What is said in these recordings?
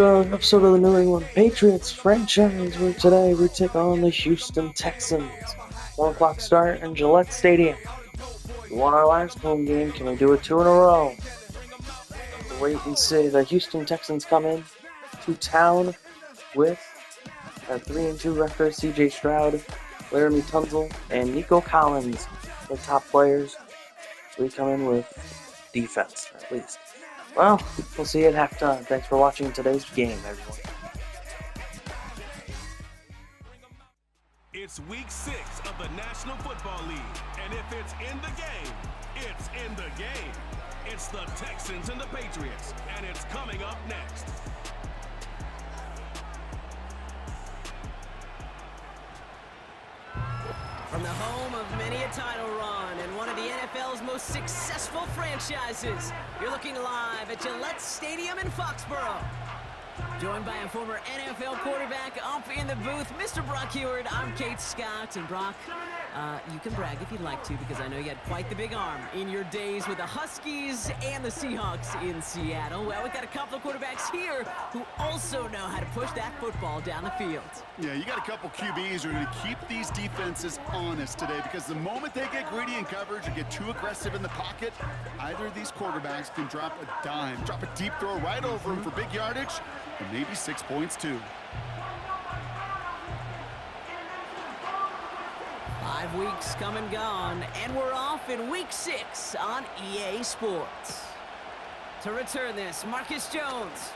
Episode of the New England Patriots franchise, where today we take on the Houston Texans. 1 o'clock start in Gillette Stadium. We won our last home game. Can we do it 2 in a row? We'll wait and see. The Houston Texans come in to town with a 3-2 record. C.J. Stroud, Laramie Tunzel, and Nico Collins, the top players. We come in with defense, at least. Well, we'll see you at halftime. Thanks for watching today's game, everyone. It's week 6 of the National Football League, and if it's in the game, it's in the game. It's the Texans and the Patriots, and it's coming up next. From the home of many a title run and one of the NFL's most successful franchises, you're looking live at Gillette Stadium in Foxborough. Joined by a former NFL quarterback up in the booth, Mr. Brock Heward. I'm Kate Scott, and Brock, you can brag if you'd like to, because I know you had quite the big arm in your days with the Huskies and the Seahawks in Seattle. Well, we've got a couple of quarterbacks here who also know how to push that football down the field. Yeah, you got a couple QBs who are going to keep these defenses honest today, because the moment they get greedy in coverage or get too aggressive in the pocket, either of these quarterbacks can drop a dime, drop a deep throw right over them for big yardage, and maybe 6 points too. 5 weeks come and gone, and we're off in week 6 on EA Sports. To return this, Marcus Jones.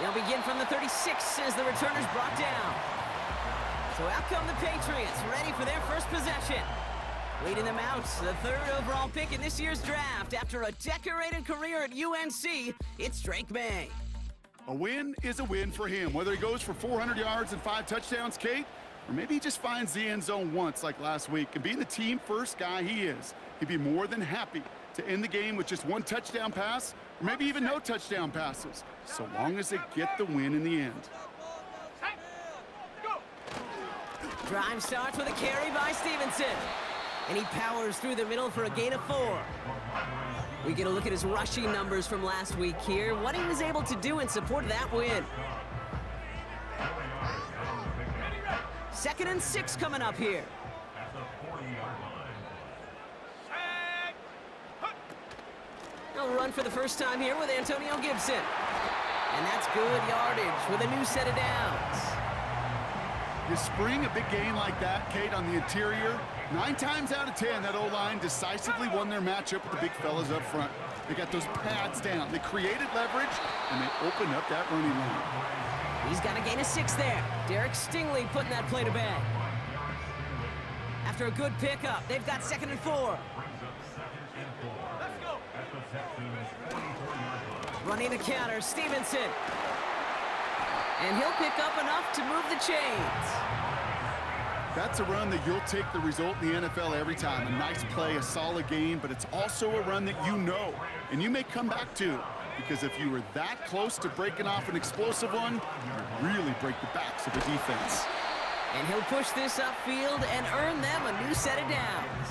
They'll begin from the 36 as the returner's brought down. So out come the Patriots, ready for their first possession. Leading them out, the 3rd overall pick in this year's draft. After a decorated career at UNC, it's Drake May. A win is a win for him, whether he goes for 400 yards and 5 touchdowns, Kate, or maybe he just finds the end zone once like last week. And being the team-first guy he is, he'd be more than happy to end the game with just 1 touchdown pass, or maybe even no touchdown passes, so long as they get the win in the end. Drive starts with a carry by Stevenson, and he powers through the middle for a gain of 4. We get a look at his rushing numbers from last week here, what he was able to do in support of that win. 2nd and 6 coming up here. He'll run for the first time here with Antonio Gibson. And that's good yardage with a new set of downs. You spring a big gain like that, Kate, on the interior, 9 times out of 10, that O-line decisively won their matchup with the big fellas up front. They got those pads down. They created leverage, and they opened up that running lane. He's got a gain of 6 there. Derek Stingley putting that play to bed. After a good pickup, they've got 2nd and 4. Running the counter, Stevenson. And he'll pick up enough to move the chains. That's a run that you'll take the result in the NFL every time. A nice play, a solid game, but it's also a run that you know, and you may come back to, because if you were that close to breaking off an explosive one, you really break the backs of the defense. And he'll push this upfield and earn them a new set of downs.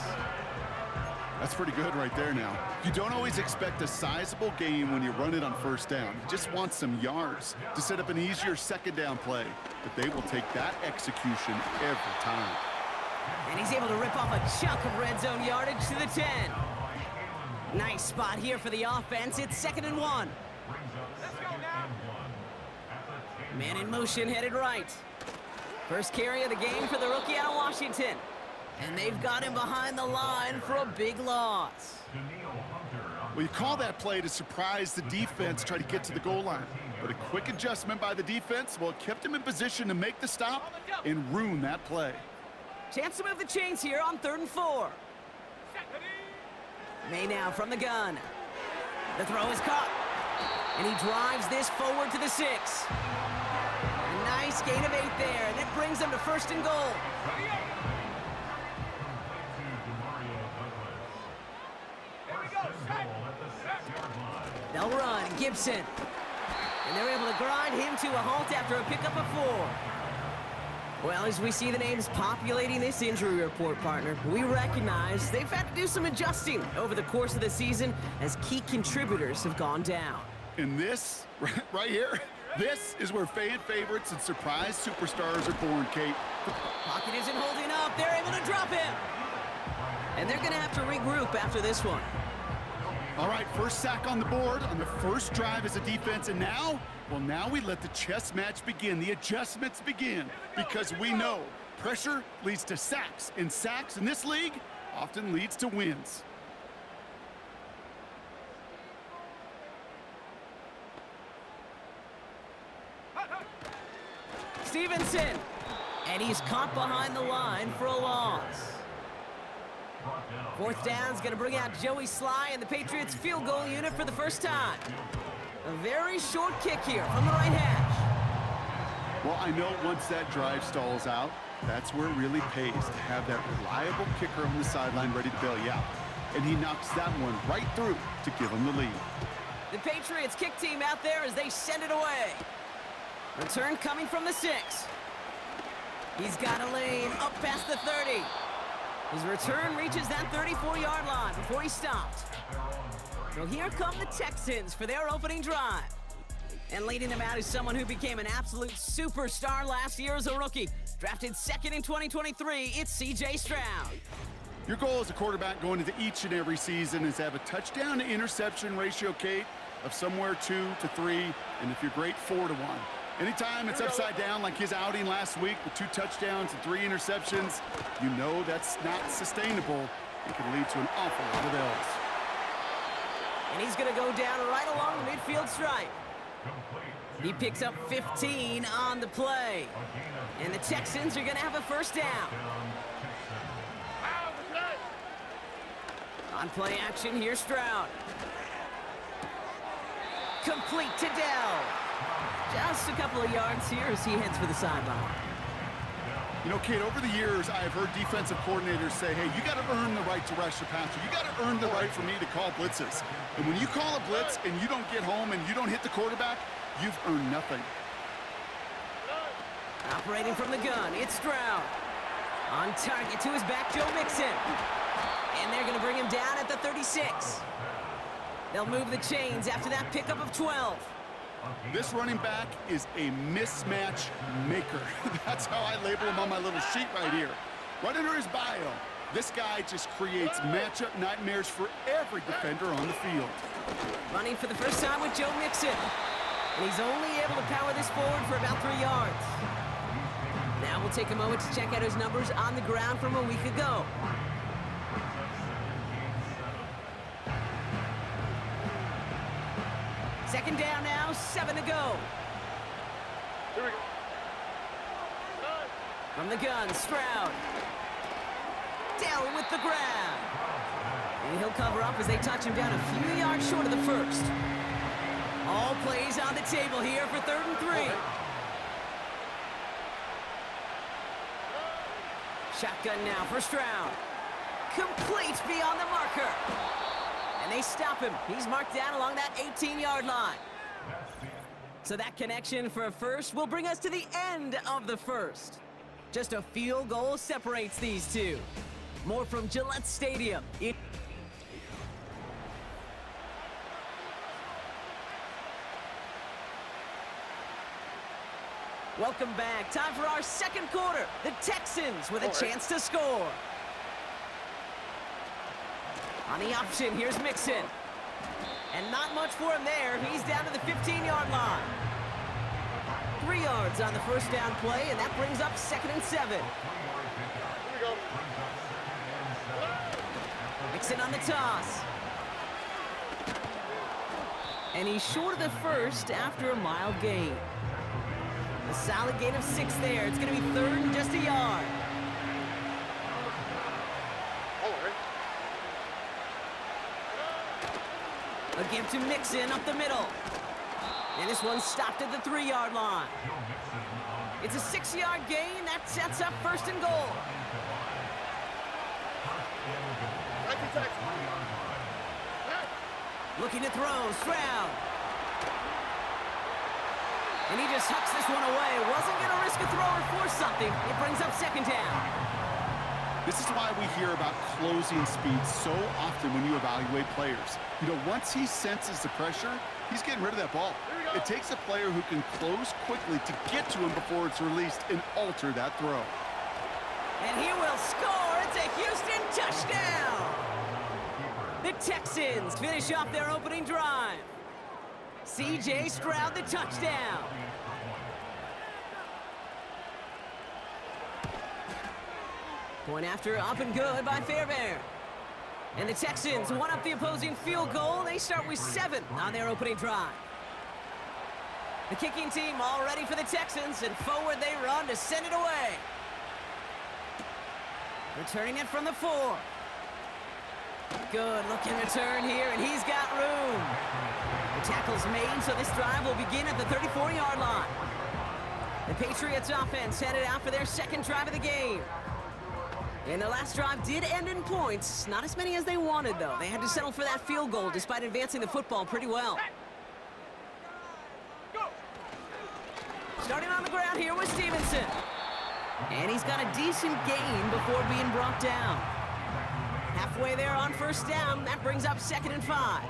That's pretty good right there now. You don't always expect a sizable gain when you run it on 1st down. You just want some yards to set up an easier 2nd down play. But they will take that execution every time. And he's able to rip off a chunk of red zone yardage to the 10. Nice spot here for the offense. It's 2nd and 1. Man in motion headed right. First carry of the game for the rookie out of Washington. And they've got him behind the line for a big loss. Well, you call that play to surprise the defense, try to get to the goal line. But a quick adjustment by the defense, well, it kept him in position to make the stop and ruin that play. Chance to move the chains here on 3rd and 4. May now from the gun. The throw is caught. And he drives this forward to the 6. A nice gain of 8 there, and it brings them to 1st and goal. They'll run, Gibson. And they're able to grind him to a halt after a pickup of 4. Well, as we see the names populating this injury report, partner, we recognize they've had to do some adjusting over the course of the season as key contributors have gone down. And this, right here, this is where fan favorites and surprise superstars are born, Kate. Pocket isn't holding up. They're able to drop him. And they're going to have to regroup after this one. All right, first sack on the board on the first drive as a defense. And now, well, now we let the chess match begin. The adjustments begin because we know pressure leads to sacks. And sacks in this league often leads to wins. Stevenson. And he's caught behind the line for a loss. Fourth down's going to bring out Joey Sly and the Patriots field goal unit for the first time. A very short kick here from the right hash. Well, I know once that drive stalls out, that's where it really pays to have that reliable kicker on the sideline ready to bail you out. And he knocks that one right through to give him the lead. The Patriots kick team out there as they send it away. Return coming from the 6. He's got a lane up past the 30. His return reaches that 34-yard line before he stopped. So here come the Texans for their opening drive. And leading them out is someone who became an absolute superstar last year as a rookie. Drafted second in 2023, it's C.J. Stroud. Your goal as a quarterback going into each and every season is to have a touchdown to interception ratio, Kate, of somewhere 2 to 3, and if you're great, 4 to 1. Anytime it's upside down like his outing last week with 2 touchdowns and 3 interceptions, you know that's not sustainable. It could lead to an awful lot of L's. And he's going to go down right along the midfield stripe. He picks up 15 on the play. And the Texans are going to have a first down. On play action, here's Stroud. Complete to Dell. Just a couple of yards here as he heads for the sideline. You know, Kate, over the years, I have heard defensive coordinators say, hey, you got to earn the right to rush the passer. You got to earn the right for me to call blitzes. And when you call a blitz and you don't get home and you don't hit the quarterback, you've earned nothing. Operating from the gun, it's Stroud. On target to his back, Joe Mixon. And they're going to bring him down at the 36. They'll move the chains after that pickup of 12. This running back is a mismatch maker. That's how I label him on my little sheet right here. Right under his bio, this guy just creates matchup nightmares for every defender on the field. Running for the first time with Joe Mixon. And he's only able to power this forward for about 3 yards. Now we'll take a moment to check out his numbers on the ground from a week ago. Second down now, 7 to go. Here we go. From the gun, Stroud. Dell with the grab. And he'll cover up as they touch him down a few yards short of the first. All plays on the table here for 3rd and 3. Shotgun now for Stroud. Complete beyond the marker. And they stop him. He's marked down along that 18-yard line. So that connection for a first will bring us to the end of the first. Just a field goal separates these two. More from Gillette Stadium. Welcome back. Time for our second quarter. The Texans with a chance to score. On the option, here's Mixon. And not much for him there. He's down to the 15-yard line. 3 yards on the first down play, and that brings up 2nd and 7. Here we go. Mixon on the toss. And he's short of the first after a mild gain. A solid gain of 6 there. It's going to be 3rd and just a yard. A give to Mixon up the middle. And this one stopped at the 3-yard line. It's a 6-yard gain. That sets up 1st and goal. Looking to throw, Stroud. And he just hucks this one away. Wasn't going to risk a throw or force something. It brings up 2nd down. This is why we hear about closing speed so often when you evaluate players. You know, once he senses the pressure, he's getting rid of that ball. It takes a player who can close quickly to get to him before it's released and alter that throw. And he will score. It's a Houston touchdown. The Texans finish off their opening drive. C.J. Stroud, the touchdown. Point after, up and good by Fairbairn. And the Texans one up the opposing field goal. They start with 7 on their opening drive. The kicking team all ready for the Texans, and forward they run to send it away. Returning it from the 4. Good looking return here, and he's got room. The tackle's made, so this drive will begin at the 34-yard line. The Patriots offense headed out for their second drive of the game. And the last drive did end in points. Not as many as they wanted, though. They had to settle for that field goal despite advancing the football pretty well. Starting on the ground here with Stevenson. And he's got a decent gain before being brought down. Halfway there on first down. That brings up 2nd and 5.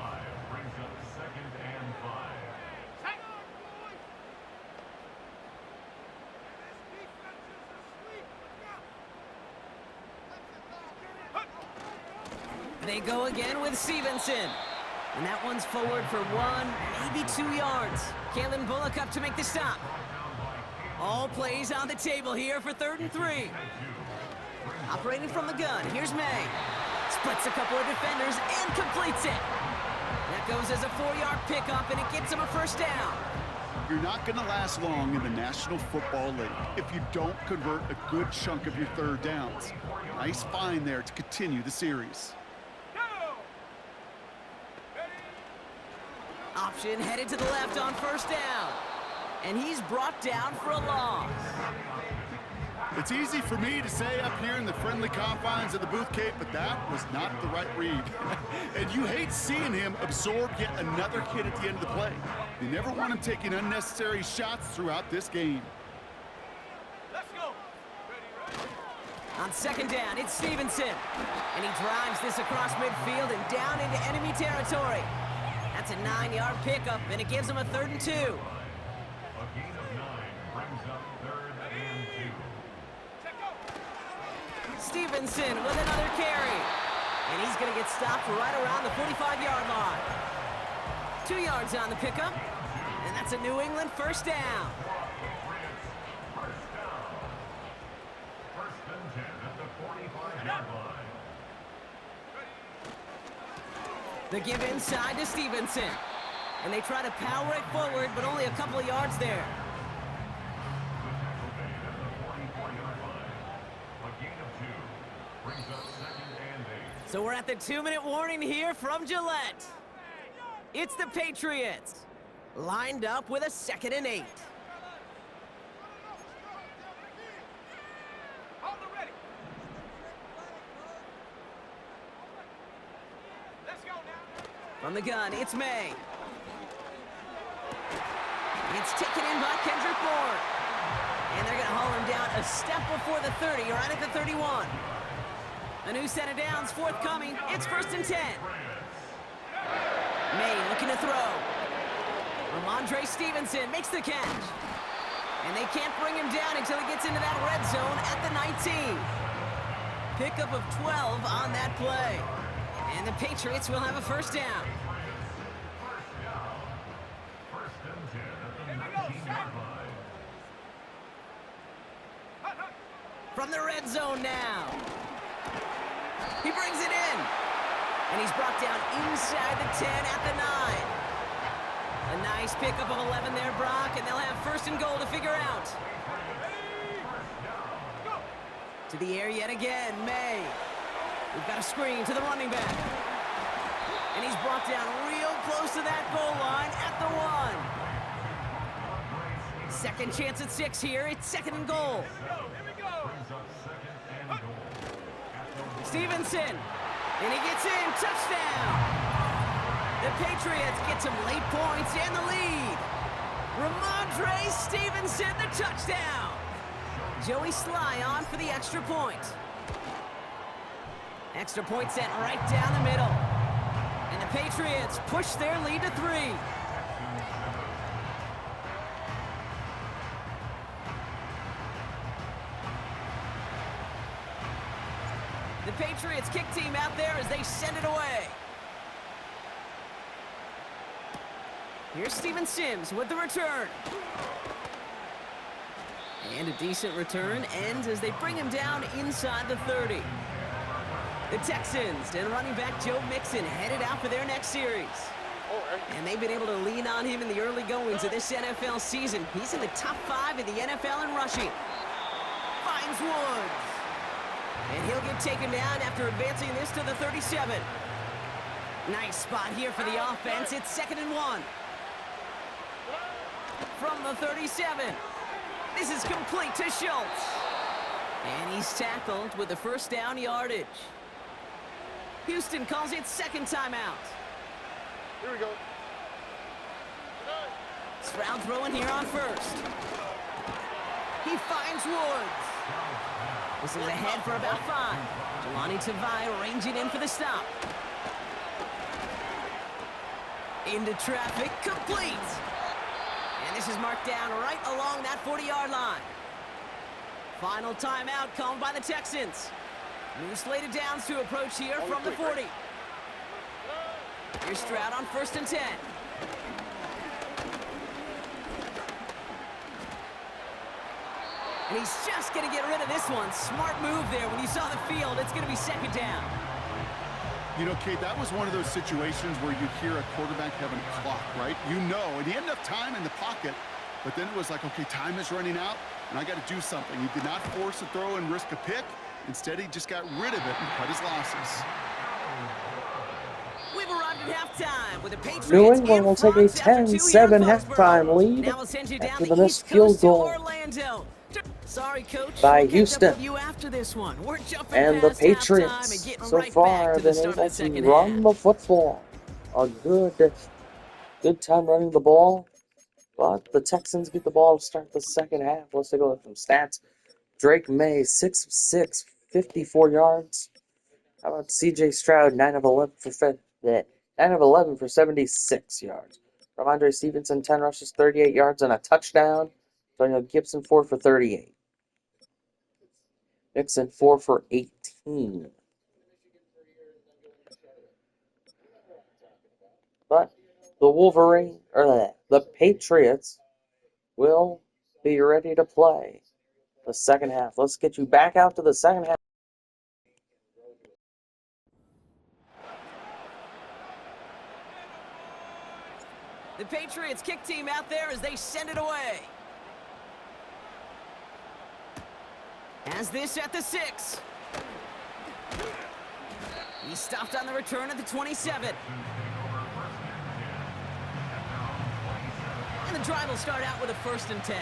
They go again with Stevenson. And that one's forward for 1, maybe 2 yards. Kalen Bullock up to make the stop. All plays on the table here for 3rd and 3. Operating from the gun, here's May. Splits a couple of defenders and completes it. That goes as a 4-yard pickup, and it gets him a first down. You're not going to last long in the National Football League if you don't convert a good chunk of your 3rd downs. Nice find there to continue the series. Option headed to the left on first down. And he's brought down for a loss. It's easy for me to say up here in the friendly confines of the booth, Kate, but that was not the right read. And you hate seeing him absorb yet another hit at the end of the play. You never want him taking unnecessary shots throughout this game. Let's go. On 2nd down, it's Stevenson. And he drives this across midfield and down into enemy territory. That's a 9-yard pickup, and it gives him a 3rd and 2. A gain of 9 brings up 3rd and 2. Stevenson with another carry. And he's going to get stopped right around the 45-yard line. 2 yards on the pickup, and that's a New England first down. First down. 1st and 10 at the 45-yard line. The give inside to Stevenson. And they try to power it forward, but only a couple of yards there. So we're at the 2-minute warning here from Gillette. It's the Patriots, lined up with a 2nd and 8. From the gun, it's May. It's taken in by Kendrick Bourne. And they're going to haul him down a step before the 30, right at the 31. A new set of downs forthcoming. It's 1st and 10. May looking to throw. Ramondre Stevenson makes the catch. And they can't bring him down until he gets into that red zone at the 19. Pickup of 12 on that play. And the Patriots will have a first down. First and 10 at the 19-yard line. From the red zone now. He brings it in. And he's brought down inside the 10 at the 9. A nice pickup of 11 there, Brock, and they'll have 1st and goal to figure out. To the air yet again, May. We've got a screen to the running back. And he's brought down real close to that goal line at the 1. Second chance at 6 here. It's 2nd and goal. Stevenson. And he gets in. Touchdown. The Patriots get some late points and the lead. Ramondre Stevenson, the touchdown. Joey Sly on for the extra point. Extra point sent right down the middle. And the Patriots push their lead to 3. The Patriots kick team out there as they send it away. Here's Steven Sims with the return. And a decent return ends as they bring him down inside the 30. The Texans and running back Joe Mixon headed out for their next series. And they've been able to lean on him in the early goings of this NFL season. He's in the top 5 in the NFL in rushing. Finds Woods. And he'll get taken down after advancing this to the 37. Nice spot here for the offense. It's 2nd and 1. From the 37. This is complete to Schultz. And he's tackled with the first down yardage. Houston calls it second timeout. Here we go. Stroud throwing here on first. He finds Woods. This is ahead for about 5. Jelani Tavai ranging in for the stop. Into traffic, complete. And this is marked down right along that 40-yard line. Final timeout called by the Texans. New slated downs to approach here from the 40. Here's Stroud on 1st and 10. And he's just going to get rid of this one. Smart move there. When you saw the field, it's going to be 2nd down. You know, Kate, that was one of those situations where you hear a quarterback having a clock, right? You know, and he had enough time in the pocket, but then it was like, okay, time is running out, and I got to do something. He did not force a throw and risk a pick. Instead, he just got rid of it and cut his losses. We've arrived at halftime with the Patriots. New England will take a 10-7 halftime lead now we'll send you down after the the missed East field Coast to goal Orlando. Sorry, Coach. by We'll catch up Houston. with you after this one. We're jumping And the past halftime and Patriots getting so right far back to have the been start of able the to second run half. the football. A good time running the ball. But the Texans get the ball to start the second half. Let's take a look at some stats. Drake May, 6 of 6, 54 yards. How about C.J. Stroud, 9 of 11 for 76 yards. Ramondre Stevenson, 10 rushes, 38 yards, and a touchdown. Antonio Gibson, 4 for 38. Mixon, 4 for 18. But the Patriots will be ready to play the second half. Let's get you back out to the second half. The Patriots kick team out there as they send it away. As this at the 6. He stopped on the return at the 27. And the drive will start out with a 1st and 10.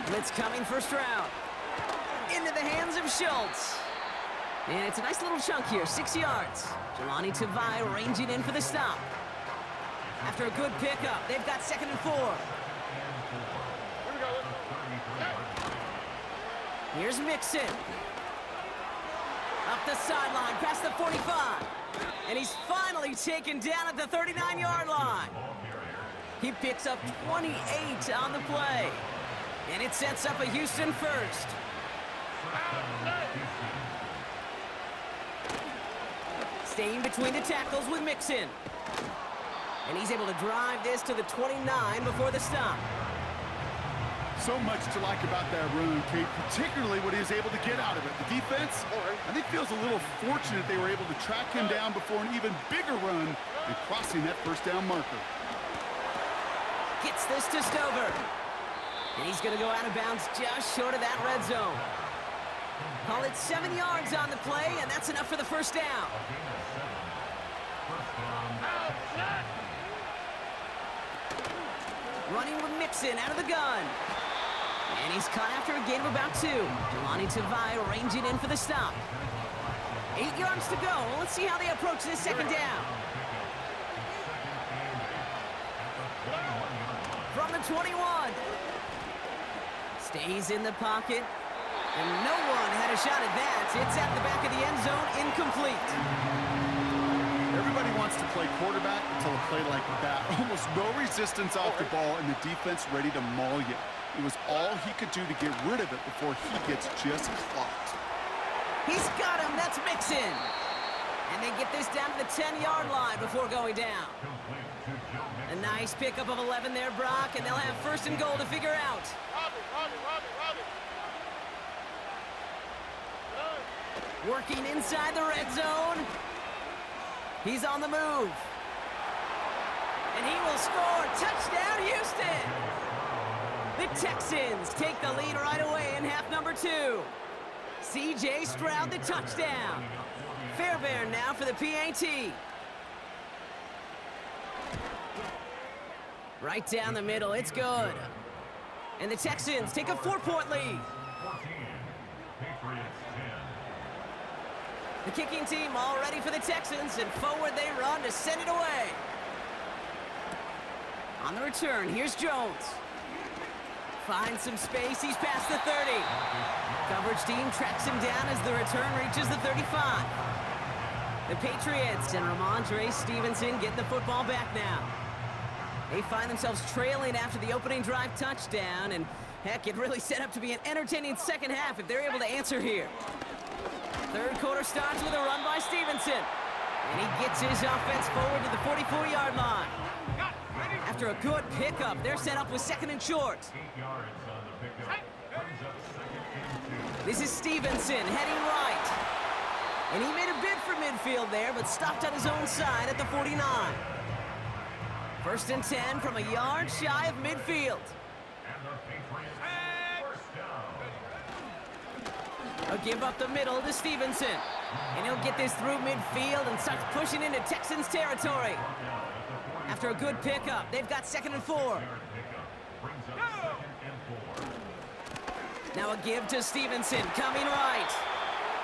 Blitz coming for Stroud. Into the hands of Schultz. And it's a nice little chunk here, 6 yards. Jelani Tavai ranging in for the stop. After a good pickup, they've got 2nd and 4. Here's Mixon. Up the sideline, past the 45. And he's finally taken down at the 39-yard line. He picks up 28 on the play. And it sets up a Houston first. Staying between the tackles with Mixon. And he's able to drive this to the 29 before the stop. So much to like about that run, Kate, particularly what he was able to get out of it. The defense, I think, feels a little fortunate they were able to track him down before an even bigger run and crossing that 1st down marker. Gets this to Stover. And he's going to go out of bounds just short of that red zone. Call it 7 yards on the play, and that's enough for the 1st down. Running with Mixon out of the gun. And he's caught after a gain of about 2. Jelani Tavai ranging in for the stop. 8 yards to go. Let's see how they approach this 2nd down. 21. Stays in the pocket. And no one had a shot at that. It's at the back of the end zone, incomplete. Everybody wants to play quarterback until a play like that. Almost no resistance off the ball and the defense ready to maul you. It was all he could do to get rid of it before he gets just clocked. He's got him. That's Mixon. And they get this down to the 10-yard line before going down. A nice pickup of 11 there, Brock, and they'll have first and goal to figure out. Robbie. Working inside the red zone. He's on the move. And he will score. Touchdown, Houston! The Texans take the lead right away in half number 2. C.J. Stroud, the touchdown. Fairbairn now for the PAT. Right down the middle, it's good. And the Texans take a 4-point lead. 14. Patriots 10. The kicking team all ready for the Texans, and forward they run to send it away. On the return, here's Jones. Finds some space, he's past the 30. Coverage team tracks him down as the return reaches the 35. The Patriots and Ramondre Stevenson get the football back now. They find themselves trailing after the opening drive touchdown, and heck, it really set up to be an entertaining second half if they're able to answer here. Third quarter starts with a run by Stevenson, and he gets his offense forward to the 44-yard line. After a good pickup, they're set up with second and short. 8 yards on the pickup. Brings up second and 2. This is Stevenson heading right. And he made a bid for midfield there, but stopped on his own side at the 49. First and 10 from a yard shy of midfield. And the Patriots first down. A give up the middle to Stevenson. And he'll get this through midfield and starts pushing into Texans territory. After a good pickup, they've got second and 4. Brings up second and 4. Now a give to Stevenson, coming right.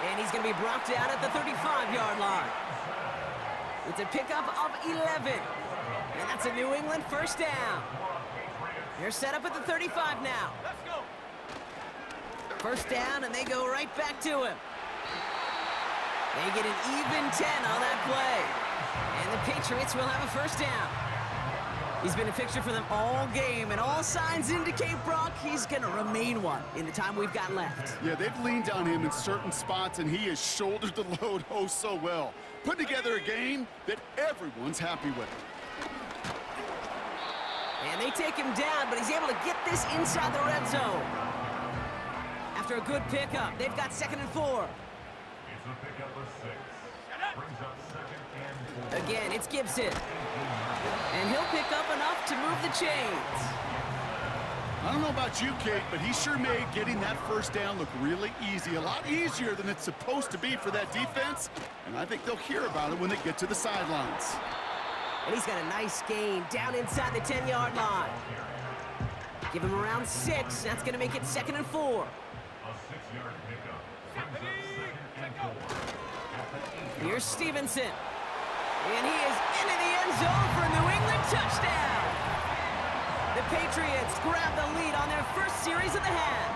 And he's going to be brought down at the 35-yard line. It's a pickup of 11. And that's a New England first down. They're set up at the 35 now. Let's go. First down, and they go right back to him. They get an even 10 on that play. And the Patriots will have a first down. He's been a fixture for them all game, and all signs indicate, Brock, he's going to remain one in the time we've got left. Yeah, they've leaned on him in certain spots, and he has shouldered the load oh so well. Put together a game that everyone's happy with. And they take him down, but he's able to get this inside the red zone. After a good pickup, they've got second and 4. It's a pickup of 6. Brings up second and 4. Again, it's Gibson. And he'll pick up enough to move the chains. I don't know about you, Kate, but he sure made getting that first down look really easy. A lot easier than it's supposed to be for that defense. And I think they'll hear about it when they get to the sidelines. And he's got a nice gain down inside the 10-yard line. Give him around 6. That's going to make it second and 4. A 6-yard pickup. Brings up second and 4. Here's Stevenson. And he is into the end zone for a New England touchdown. The Patriots grab the lead on their first series of the half.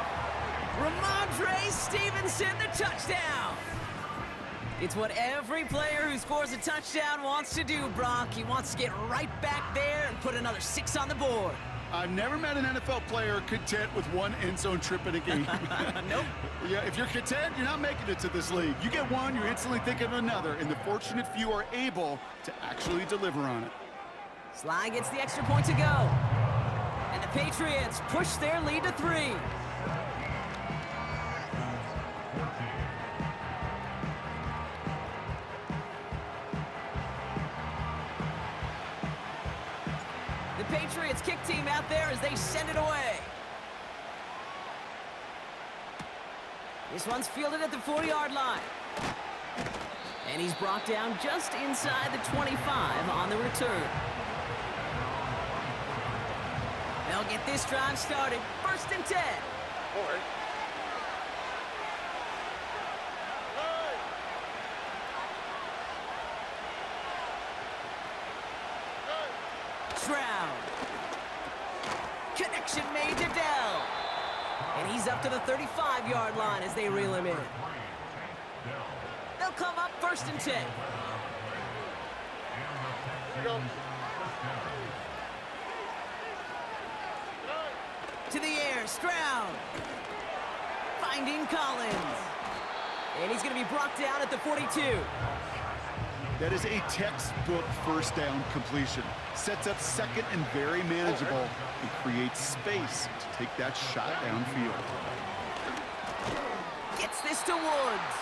Ramondre Stevenson, the touchdown. It's what every player who scores a touchdown wants to do, Brock. He wants to get right back there and put another 6 on the board. I've never met an NFL player content with one end zone trip in a game. Nope. Yeah, if you're content, you're not making it to this league. You get one, you're instantly thinking of another, and the fortunate few are able to actually deliver on it. Sly gets the extra point to go. And the Patriots push their lead to 3. The Patriots kick team out there as they send it away. This one's fielded at the 40-yard line. And he's brought down just inside the 25 on the return. They'll get this drive started. First and 10. Stroud. Protection made to Dell. And he's up to the 35-yard line as they reel him in. They'll come up 1st and 10. Here we go. To the air, Stroud. Finding Collins. And he's going to be brought down at the 42. That is a textbook first down completion. Sets up 2nd and very manageable and creates space to take that shot downfield. Gets this to Woods.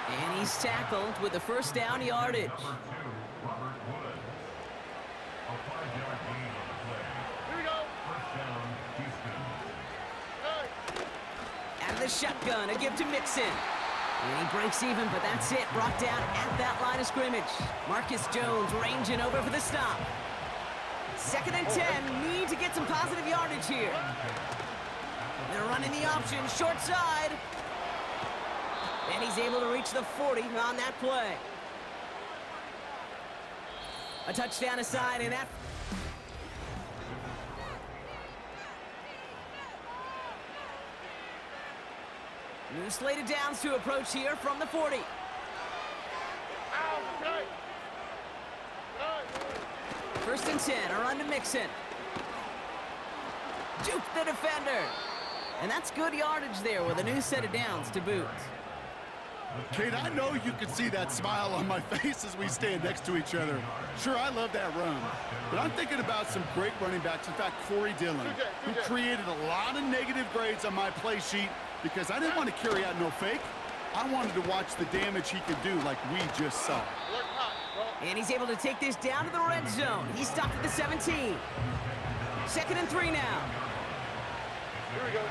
And he's tackled with the 1st down yardage. Here we go. Out of the shotgun, a give to Mixon. And he breaks even, but that's it. Brought down at that line of scrimmage. Marcus Jones ranging over for the stop. 2nd and 10. Need to get some positive yardage here. They're running the option, short side. And he's able to reach the 40 on that play. A touchdown aside, and that... New slate of downs to approach here from the 40. Ow, okay. Good. 1st and 10, a run to Mixon. Juke the defender. And that's good yardage there with a new set of downs to boot. Kate, I know you can see that smile on my face as we stand next to each other. Sure, I love that run, but I'm thinking about some great running backs. In fact, Corey Dillon, who created a lot of negative grades on my play sheet because I didn't want to carry out no fake. I wanted to watch the damage he could do like we just saw. Look hot, bro. And he's able to take this down to the red zone. He's stopped at the 17. 2nd and 3 now. Here we go.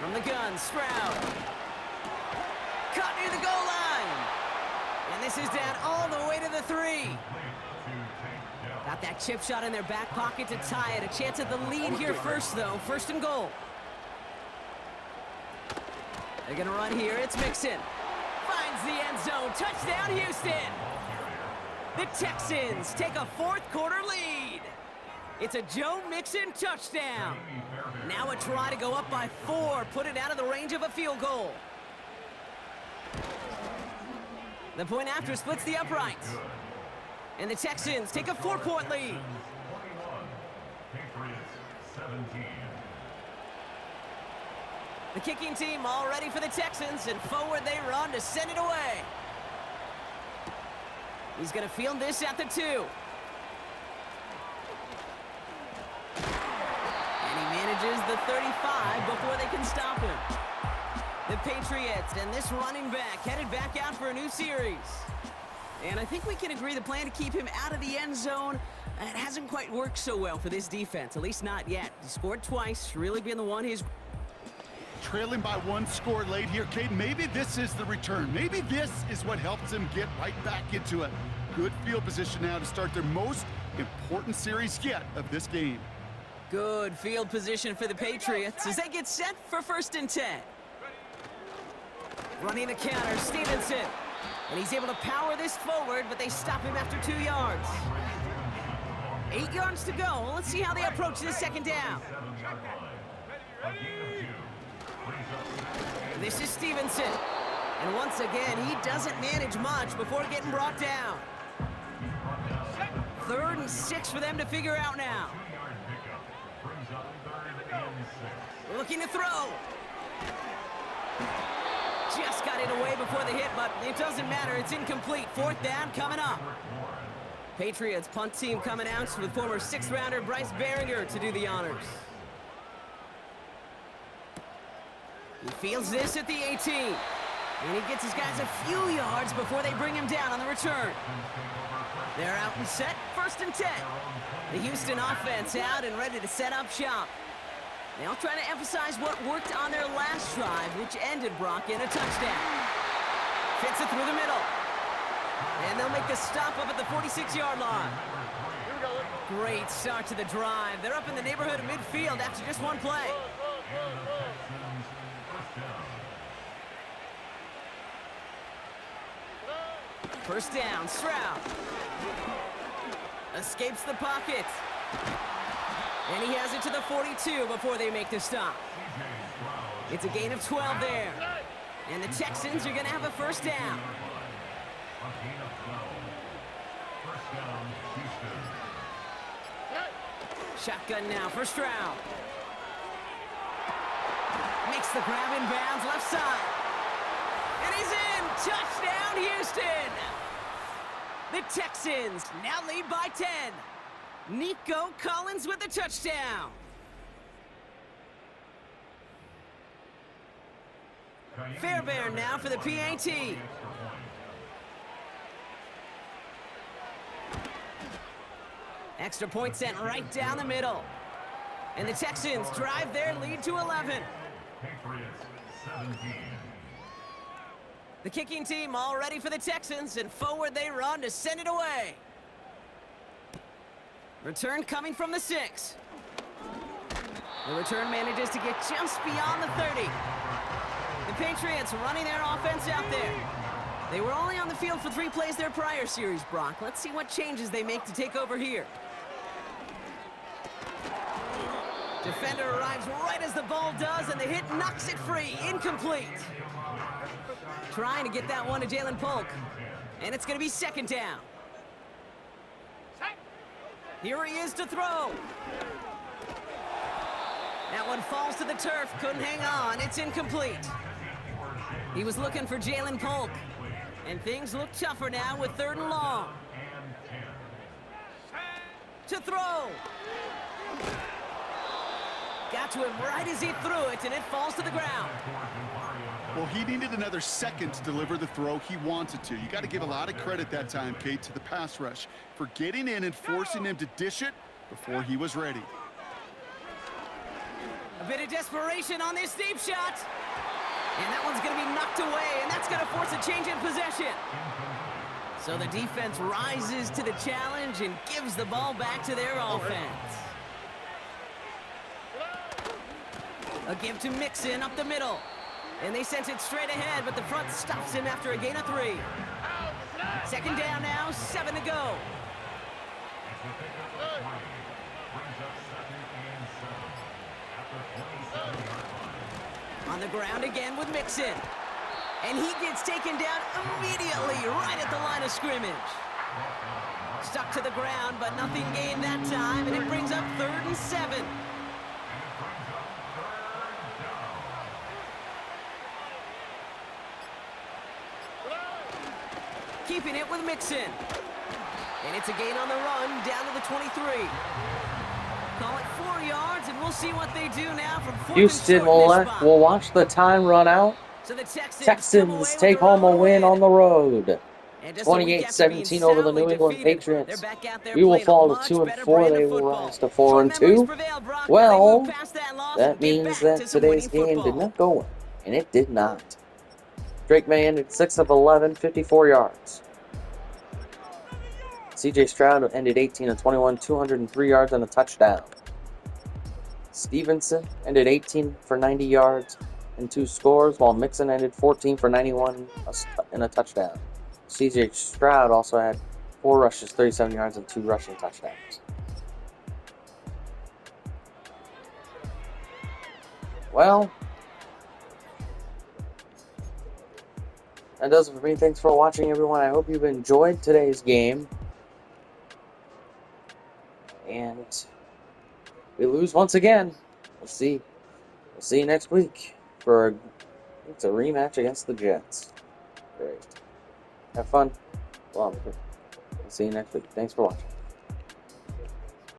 From the gun, Stroud. Caught near the goal line. And this is down all the way to the 3. Got that chip shot in their back pocket to tie it. A chance at the lead here first, though. 1st and goal. They're going to run here. It's Mixon. Finds the end zone. Touchdown, Houston. The Texans take a 4th quarter lead. It's a Joe Mixon touchdown. Now a try to go up by 4, put it out of the range of a field goal. The point after splits the uprights. And the Texans take a 4-point lead. The kicking team all ready for the Texans, and forward they run to send it away. He's going to field this at the 2. Manages the 35 before they can stop him. The Patriots and this running back headed back out for a new series. And I think we can agree the plan to keep him out of the end zone, it hasn't quite worked so well for this defense, at least not yet. He scored twice, really being the one he's... Trailing by 1 score late here, Kate. Maybe this is the return. Maybe this is what helps them get right back into a good field position now to start their most important series yet of this game. Good field position for the Patriots as they get set for 1st and 10. Running the counter, Stevenson. And he's able to power this forward, but they stop him after 2 yards. 8 yards to go. Let's see how they approach this 2nd down. This is Stevenson. And once again, he doesn't manage much before getting brought down. 3rd and 6 for them to figure out now. Looking to throw. Just got it away before the hit, but it doesn't matter. It's incomplete. 4th down coming up. Patriots punt team coming out with former 6th-rounder Bryce Behringer to do the honors. He fields this at the 18. And he gets his guys a few yards before they bring him down on the return. They're out and set. 1st and 10. The Houston offense out and ready to set up shop. They'll try to emphasize what worked on their last drive, which ended Brock in a touchdown. Fits it through the middle. And they'll make the stop up at the 46-yard line. Great start to the drive. They're up in the neighborhood of midfield after just 1 play. First down, Stroud. Escapes the pocket. And he has it to the 42 before they make the stop. It's a gain of 12 there. And the Texans are going to have a first down. A gain of 12. First down, Houston. Shotgun now for Stroud. Makes the grab in bounds left side. And he's in! Touchdown, Houston! The Texans now lead by 10. Nico Collins with the touchdown. Fairbairn now for the PAT. Extra point sent right down the middle. And the Texans drive their lead to 11. Patriots 17. The kicking team all ready for the Texans, and forward they run to send it away. Return coming from the 6. The return manages to get just beyond the 30. The Patriots running their offense out there. They were only on the field for 3 plays their prior series, Brock. Let's see what changes they make to take over here. Defender arrives right as the ball does, and the hit knocks it free. Incomplete. Trying to get that one to Jalen Polk. And it's going to be second down. Here he is to throw. That one falls to the turf. Couldn't hang on. It's incomplete. He was looking for Jalen Polk. And things look tougher now with 3rd and long. To throw. Got to him right as he threw it, and it falls to the ground. Well, he needed another second to deliver the throw he wanted to. You got to give a lot of credit that time, Kate, to the pass rush for getting in and forcing him to dish it before he was ready. A bit of desperation on this deep shot. And that one's going to be knocked away, and that's going to force a change in possession. So the defense rises to the challenge and gives the ball back to their offense. A give to Mixon up the middle. And they sent it straight ahead, but the front stops him after a gain of 3. Second down now, 7 to go. On the ground again with Mixon. And he gets taken down immediately right at the line of scrimmage. Stuck to the ground, but nothing gained that time, and it brings up 3rd and 7. Keeping it with Mixon. And it's a gain on the run, down to the 23. Call it 4 yards, and we'll see what they do now from 4th Houston and short will watch the time run out. So the Texans take home a win on the road. 28-17 over the New England Patriots. We will fall to 2-4. They will rise to 4-2. Well, that means that today's game did not go well, and it did not. Drake May ended 6 of 11, 54 yards. C.J. Stroud ended 18 of 21, 203 yards and a touchdown. Stevenson ended 18 for 90 yards and 2 scores, while Mixon ended 14 for 91 and a touchdown. C.J. Stroud also had 4 rushes, 37 yards, and 2 rushing touchdowns. Well, that does it for me. Thanks for watching, everyone. I hope you've enjoyed today's game. And we lose once again. We'll see. We'll see you next week for it's a rematch against the Jets. Great. Have fun. Well, we'll see you next week. Thanks for watching.